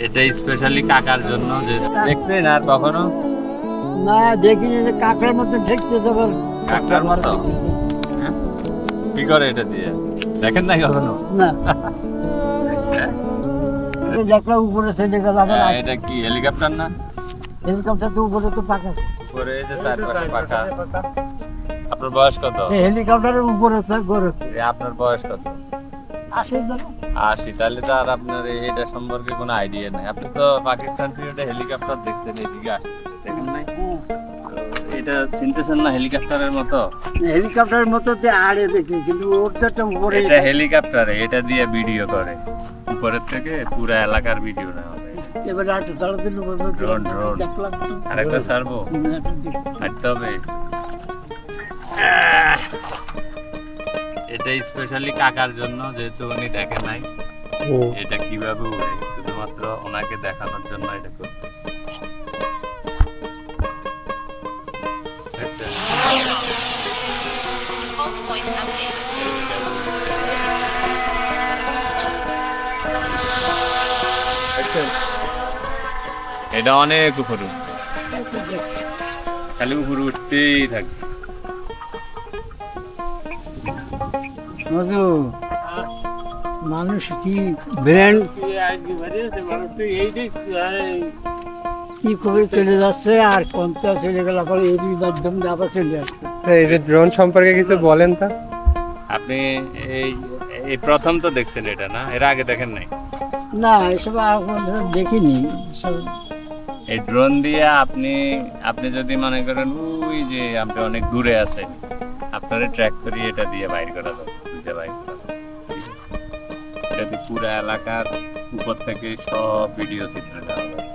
এটা স্পেশালি কাকার জন্য যে দেখছেন আর কখনো না দেখিনি, যে কাঁকড়ার মতো ঠেকতে দেবার কাকড়ার মতো? হ্যাঁ? কি করে এটা দিয়ে দেখেন নাই কখনো? না হ্যাঁ? দেখলাম উপরে চলে গেল আবার হ্যাঁ, এটা কি হেলিকপ্টার না? হেলিকপ্টার তো উপরে তো পাকা, উপরে এই যে চারপাশে পাখা। আপনার বয়স কত? হেলিকপ্টারের উপরে তো গরু আপনার বয়স কত? আসে ধরো 80। তাহলে তো আর আপনার এটা সম্পর্কে কোনো আইডিয়া নাই। আপনি তো পাকিস্তান থেকে হেলিকপ্টার দেখছেন, এদিকে দেখেন নাই? তো এটা চিনতেছেন না হেলিকপ্টারের মতো? হেলিকপ্টারের মতো আড়ে দেখি, কিন্তু ওটা উপরে এটা হেলিকপ্টারে এটা দিয়ে ভিডিও করে উপরের থেকে পুরো এলাকার ভিডিও নেওয়া হয়। এবার একটু তাড়াতাড়ি ড্রোন দেখলাম আরেকটা ছাড়বো, একটু দেখি। হাঁটতে হবে। এটা স্পেশালি কাকার জন্য, যেহেতু উনি দেখেন নাই এটা কিভাবে উড়ে, শুধুমাত্র ওনাকে দেখানোর জন্য এটা করতেছে। দেখছেন? দেখছেন? এটা অনেক উপরে উঠবে, খালি উপরে উঠতেই থাকবে। মধু, মানুষ কি ব্র্যান্ড কি করে চলে যাচ্ছে, আর কোনটা চলে গেল পরে এই মাধ্যম দিয়ে আবার চলে আসবে। এই যে ড্রোন সম্পর্কে কিছু বলেন তো। আপনি এই এই প্রথম তো দেখছেন এটা না? এর আগে দেখেন নাই? না এসব এখন দেখিনি সব। এই ড্রোন দিয়ে আপনি আপনি যদি মনে করেন ওই যে আপনি অনেক দূরে আছেন, আপনারা ট্র্যাক করি এটা দিয়ে বাইর করা যাবে, খুঁজে বাইর করা যাবে। এটা দিয়ে পুরো এলাকার উপর থেকে সব ভিডিও চিত্র নেওয়া যাবে।